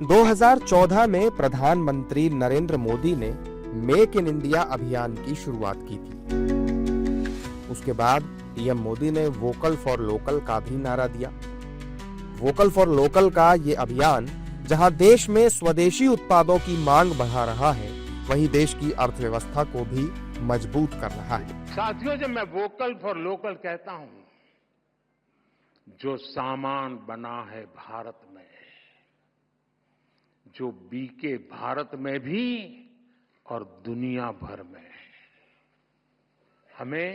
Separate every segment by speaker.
Speaker 1: 2014 में प्रधानमंत्री नरेंद्र मोदी ने मेक इन इंडिया अभियान की शुरुआत की थी। उसके बाद पीएम मोदी ने वोकल फॉर लोकल का भी नारा दिया। वोकल फॉर लोकल का ये अभियान जहां देश में स्वदेशी उत्पादों की मांग बढ़ा रहा है, वहीं देश की अर्थव्यवस्था को भी मजबूत कर रहा है।
Speaker 2: साथियों, जब मैं वोकल फॉर लोकल कहता हूं, जो सामान बना है भारत में, जो बिके भारत में भी और दुनिया भर में, हमें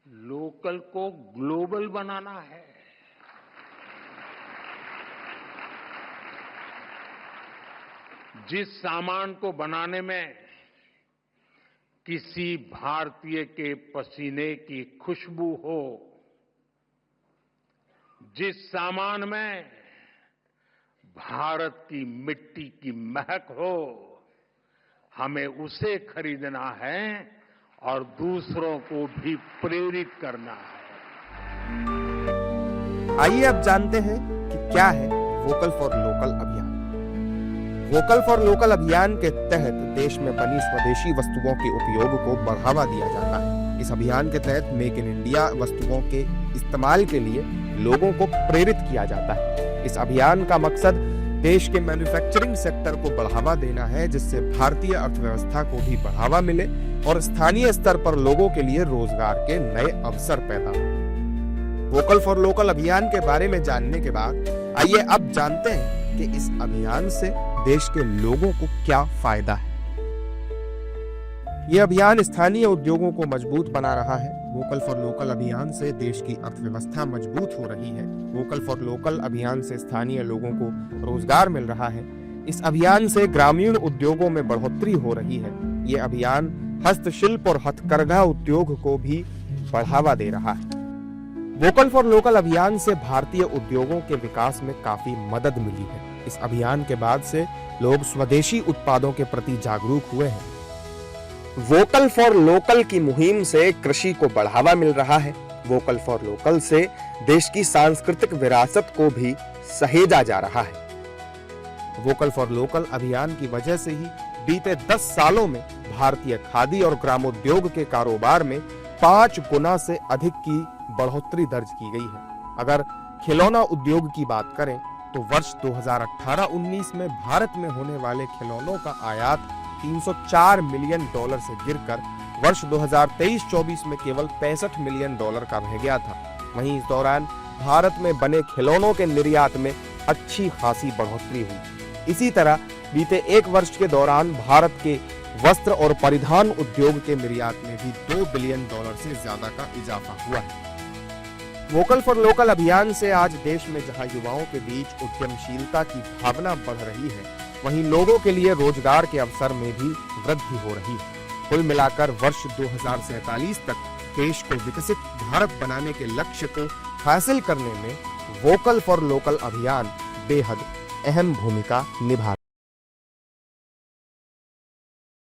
Speaker 2: लोकल को ग्लोबल बनाना है। जिस सामान को बनाने में किसी भारतीय के पसीने की खुशबू हो, जिस सामान में भारत की मिट्टी की महक हो, हमें उसे खरीदना है और दूसरों को भी प्रेरित करना है।
Speaker 1: आइए अब जानते हैं कि क्या है वोकल फॉर लोकल अभियान। वोकल फॉर लोकल अभियान के तहत देश में बनी स्वदेशी वस्तुओं के उपयोग को बढ़ावा दिया जाता है। इस अभियान के तहत मेक इन इंडिया वस्तुओं के इस्तेमाल के लिए लोगों को प्रेरित किया जाता है। इस अभियान का मकसद देश के मैन्युफैक्चरिंग सेक्टर को बढ़ावा देना है, जिससे भारतीय अर्थव्यवस्था को भी बढ़ावा मिले और स्थानीय स्तर पर लोगों के लिए रोजगार के नए अवसर पैदा हो। वोकल फॉर लोकल अभियान के बारे में जानने के बाद आइए अब जानते हैं कि इस अभियान से देश के लोगों को क्या फायदा है। यह अभियान स्थानीय उद्योगों को मजबूत बना रहा है। वोकल फॉर लोकल अभियान से देश की अर्थव्यवस्था मजबूत हो रही है। वोकल फॉर लोकल अभियान से स्थानीय लोगों को रोजगार मिल रहा है। इस अभियान से ग्रामीण उद्योगों में बढ़ोतरी हो रही है। ये अभियान हस्तशिल्प और हथकरघा उद्योग को भी बढ़ावा दे रहा है। वोकल फॉर लोकल अभियान से भारतीय उद्योगों के विकास में काफी मदद मिली है। इस अभियान के बाद से लोग स्वदेशी उत्पादों के प्रति जागरूक हुए हैं। वोकल फॉर लोकल की मुहिम से कृषि को बढ़ावा मिल रहा है। वोकल फॉर लोकल से देश की सांस्कृतिक विरासत को भी सहेजा जा रहा है। वोकल फॉर लोकल अभियान की वजह से ही बीते 10 सालों में भारतीय खादी और ग्रामोद्योग के कारोबार में 5 गुना से अधिक की बढ़ोतरी दर्ज की गई है। अगर खिलौना उद्योग की बात करें तो वर्ष 2018-19 में भारत में होने वाले खिलौनों का आयात $304 मिलियन से गिरकर वर्ष 2023-24 में केवल $65 मिलियन का रह गया था। वहीं इस दौरान भारत में बने खिलौनों के निर्यात में अच्छी खासी बढ़ोतरी हुई। इसी तरह बीते एक वर्ष के दौरान भारत के वस्त्र और परिधान उद्योग के निर्यात में भी $2 बिलियन से ज्यादा का इजाफा हुआ है। वोकल फॉर लोकल अभियान से आज देश में जहां युवाओं के बीच उद्यमशीलता की भावना बढ़ रही है, वहीं लोगों के लिए रोजगार के अवसर में भी वृद्धि हो रही है। कुल मिलाकर वर्ष 2047 तक देश को विकसित भारत बनाने के लक्ष्य को हासिल करने में वोकल फॉर लोकल अभियान बेहद अहम भूमिका निभा